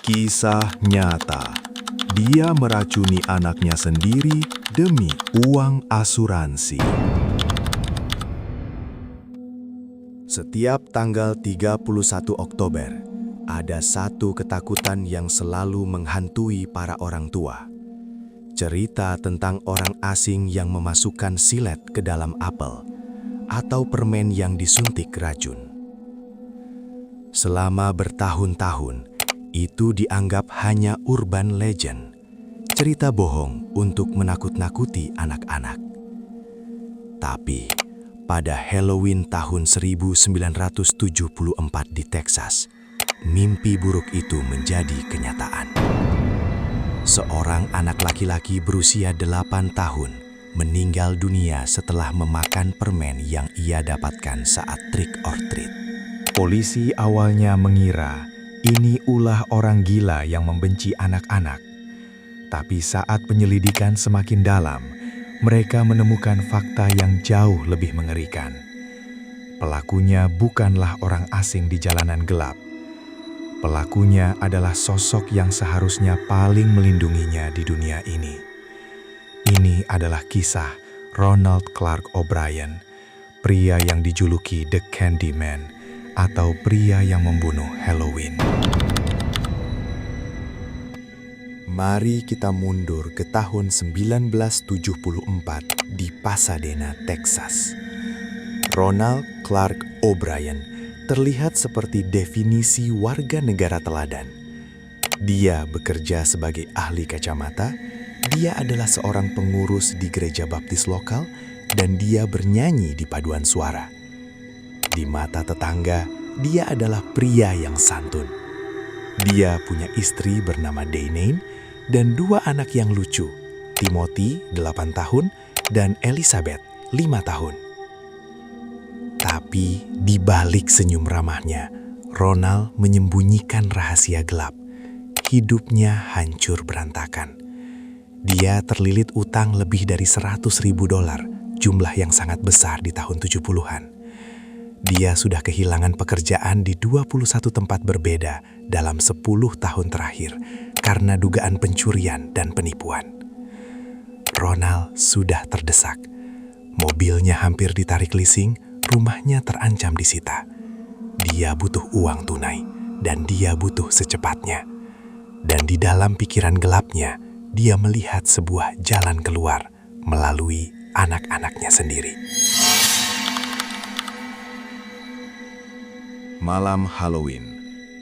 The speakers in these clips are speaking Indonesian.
Kisah nyata. Dia meracuni anaknya sendiri demi uang asuransi. Setiap tanggal 31 Oktober, ada satu ketakutan yang selalu menghantui para orang tua. Cerita tentang orang asing yang memasukkan silet ke dalam apel atau permen yang disuntik racun. Selama bertahun-tahun, itu dianggap hanya urban legend, cerita bohong untuk menakut-nakuti anak-anak. Tapi, pada Halloween tahun 1974 di Texas, mimpi buruk itu menjadi kenyataan. Seorang anak laki-laki berusia 8 tahun meninggal dunia setelah memakan permen yang ia dapatkan saat trick or treat. Polisi awalnya mengira ini ulah orang gila yang membenci anak-anak. Tapi saat penyelidikan semakin dalam, mereka menemukan fakta yang jauh lebih mengerikan. Pelakunya bukanlah orang asing di jalanan gelap. Pelakunya adalah sosok yang seharusnya paling melindunginya di dunia ini. Ini adalah kisah Ronald Clark O'Brien, pria yang dijuluki The Candyman, atau pria yang membunuh Halloween. Mari kita mundur ke tahun 1974 di Pasadena, Texas. Ronald Clark O'Brien terlihat seperti definisi warga negara teladan. Dia bekerja sebagai ahli kacamata, dia adalah seorang pengurus di gereja baptis lokal, dan dia bernyanyi di paduan suara. Di mata tetangga, dia adalah pria yang santun. Dia punya istri bernama Dainane dan 2 anak yang lucu, Timothy 8 tahun dan Elizabeth 5 tahun. Tapi di balik senyum ramahnya, Ronald menyembunyikan rahasia gelap. Hidupnya hancur berantakan. Dia terlilit utang lebih dari $100.000, jumlah yang sangat besar di tahun 70-an. Dia sudah kehilangan pekerjaan di 21 tempat berbeda dalam 10 tahun terakhir karena dugaan pencurian dan penipuan. Ronald sudah terdesak. Mobilnya hampir ditarik leasing, rumahnya terancam disita. Dia butuh uang tunai dan dia butuh secepatnya. Dan di dalam pikiran gelapnya, dia melihat sebuah jalan keluar melalui anak-anaknya sendiri. Malam Halloween,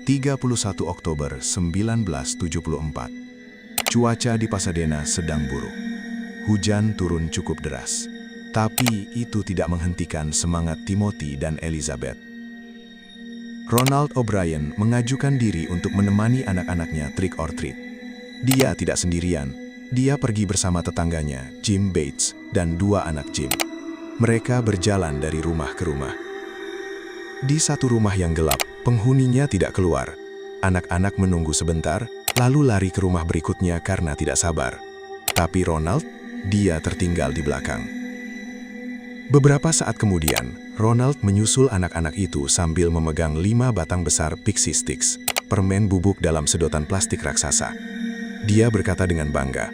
31 Oktober 1974. Cuaca di Pasadena sedang buruk. Hujan turun cukup deras. Tapi itu tidak menghentikan semangat Timothy dan Elizabeth. Ronald O'Brien mengajukan diri untuk menemani anak-anaknya trick or treat. Dia tidak sendirian. Dia pergi bersama tetangganya, Jim Bates, dan 2 anak Jim. Mereka berjalan dari rumah ke rumah. Di satu rumah yang gelap, penghuninya tidak keluar. Anak-anak menunggu sebentar, lalu lari ke rumah berikutnya karena tidak sabar. Tapi Ronald, dia tertinggal di belakang. Beberapa saat kemudian, Ronald menyusul anak-anak itu sambil memegang 5 batang besar pixie sticks, permen bubuk dalam sedotan plastik raksasa. Dia berkata dengan bangga,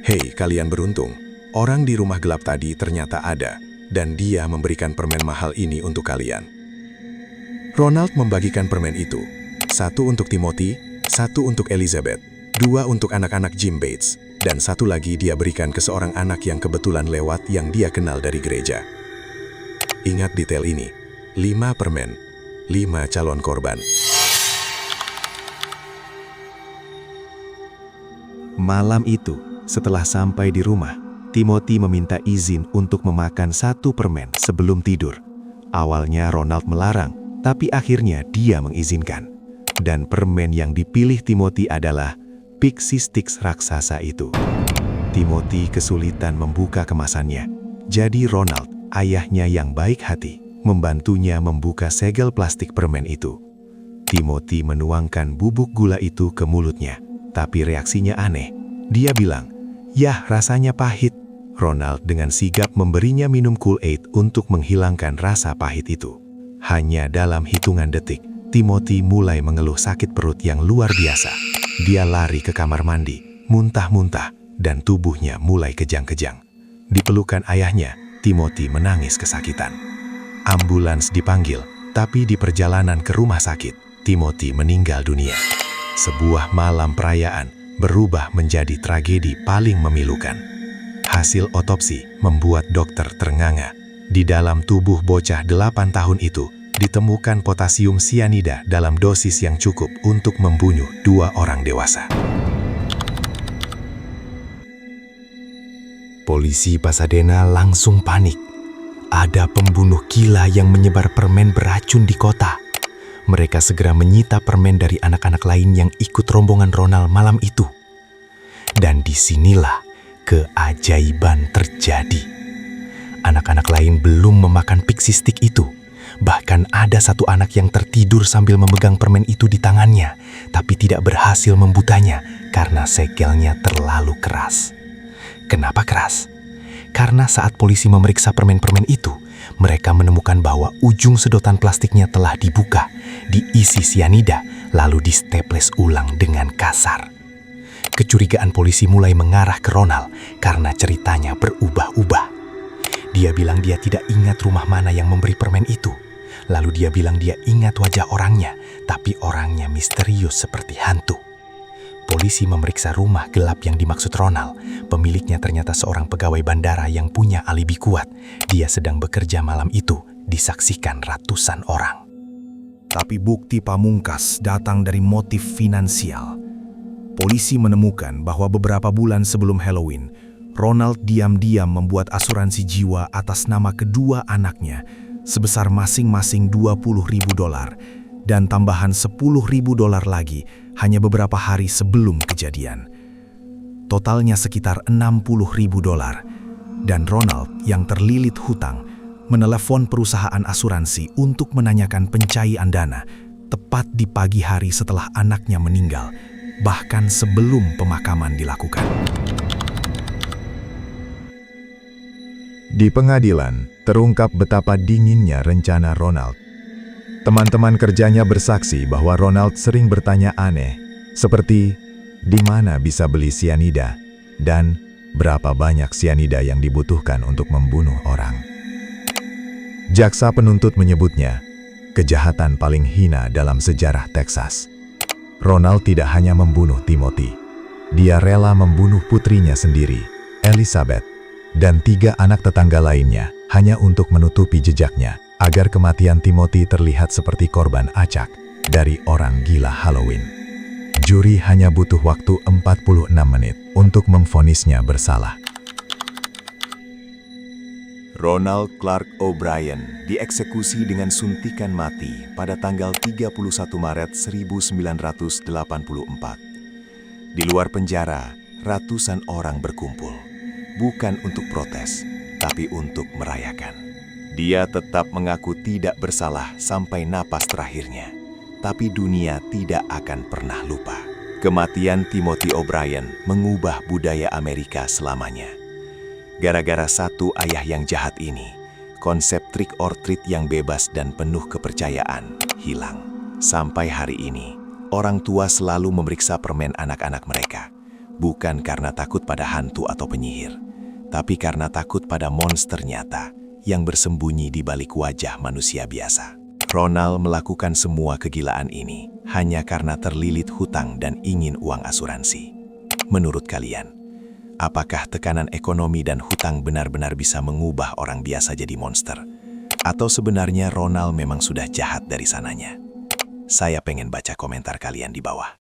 "Hei, kalian beruntung. Orang di rumah gelap tadi ternyata ada, dan dia memberikan permen mahal ini untuk kalian." Ronald membagikan permen itu, 1 untuk Timothy, 1 untuk Elizabeth, 2 untuk anak-anak Jim Bates, dan 1 lagi dia berikan ke seorang anak yang kebetulan lewat yang dia kenal dari gereja. Ingat detail ini, 5 permen, 5 calon korban. Malam itu, setelah sampai di rumah, Timothy meminta izin untuk memakan 1 permen sebelum tidur. Awalnya Ronald melarang, tapi akhirnya dia mengizinkan. Dan permen yang dipilih Timothy adalah pixie sticks raksasa itu. Timothy kesulitan membuka kemasannya. Jadi Ronald, ayahnya yang baik hati, membantunya membuka segel plastik permen itu. Timothy menuangkan bubuk gula itu ke mulutnya, tapi reaksinya aneh. Dia bilang, "Yah, rasanya pahit." Ronald dengan sigap memberinya minum Kool-Aid untuk menghilangkan rasa pahit itu. Hanya dalam hitungan detik, Timothy mulai mengeluh sakit perut yang luar biasa. Dia lari ke kamar mandi, muntah-muntah, dan tubuhnya mulai kejang-kejang. Di pelukan ayahnya, Timothy menangis kesakitan. Ambulans dipanggil, tapi di perjalanan ke rumah sakit, Timothy meninggal dunia. Sebuah malam perayaan berubah menjadi tragedi paling memilukan. Hasil otopsi membuat dokter ternganga. Di dalam tubuh bocah 8 tahun itu, ditemukan potasium sianida dalam dosis yang cukup untuk membunuh 2 orang dewasa. Polisi Pasadena langsung panik. Ada pembunuh gila yang menyebar permen beracun di kota. Mereka segera menyita permen dari anak-anak lain yang ikut rombongan Ronald malam itu. Dan disinilah keajaiban terjadi. Anak-anak lain belum memakan pixie stick itu. Bahkan ada satu anak yang tertidur sambil memegang permen itu di tangannya, tapi tidak berhasil membutanya karena segelnya terlalu keras. Kenapa keras? Karena saat polisi memeriksa permen-permen itu, mereka menemukan bahwa ujung sedotan plastiknya telah dibuka, diisi sianida, lalu disteples ulang dengan kasar. Kecurigaan polisi mulai mengarah ke Ronald karena ceritanya berubah-ubah. Dia bilang dia tidak ingat rumah mana yang memberi permen itu. Lalu dia bilang dia ingat wajah orangnya, tapi orangnya misterius seperti hantu. Polisi memeriksa rumah gelap yang dimaksud Ronald. Pemiliknya ternyata seorang pegawai bandara yang punya alibi kuat. Dia sedang bekerja malam itu, disaksikan ratusan orang. Tapi bukti pamungkas datang dari motif finansial. Polisi menemukan bahwa beberapa bulan sebelum Halloween, Ronald diam-diam membuat asuransi jiwa atas nama kedua anaknya sebesar masing-masing $20.000 dan tambahan $10.000 lagi hanya beberapa hari sebelum kejadian. Totalnya sekitar $60.000 dan Ronald yang terlilit hutang menelepon perusahaan asuransi untuk menanyakan pencairan dana tepat di pagi hari setelah anaknya meninggal, bahkan sebelum pemakaman dilakukan. Di pengadilan, terungkap betapa dinginnya rencana Ronald. Teman-teman kerjanya bersaksi bahwa Ronald sering bertanya aneh, seperti di mana bisa beli sianida dan berapa banyak sianida yang dibutuhkan untuk membunuh orang. Jaksa penuntut menyebutnya kejahatan paling hina dalam sejarah Texas. Ronald tidak hanya membunuh Timothy, dia rela membunuh putrinya sendiri, Elizabeth, dan 3 anak tetangga lainnya hanya untuk menutupi jejaknya agar kematian Timothy terlihat seperti korban acak dari orang gila Halloween. Juri hanya butuh waktu 46 menit untuk memvonisnya bersalah. Ronald Clark O'Brien dieksekusi dengan suntikan mati pada tanggal 31 Maret 1984. Di luar penjara, ratusan orang berkumpul, bukan untuk protes, tapi untuk merayakan. Dia tetap mengaku tidak bersalah sampai napas terakhirnya, tapi dunia tidak akan pernah lupa. Kematian Timothy O'Brien mengubah budaya Amerika selamanya. Gara-gara satu ayah yang jahat ini, konsep trick or treat yang bebas dan penuh kepercayaan hilang. Sampai hari ini, orang tua selalu memeriksa permen anak-anak mereka, bukan karena takut pada hantu atau penyihir, tapi karena takut pada monster nyata yang bersembunyi di balik wajah manusia biasa. Ronald melakukan semua kegilaan ini hanya karena terlilit hutang dan ingin uang asuransi. Menurut kalian, apakah tekanan ekonomi dan hutang benar-benar bisa mengubah orang biasa jadi monster? Atau sebenarnya Ronald memang sudah jahat dari sananya? Saya pengen baca komentar kalian di bawah.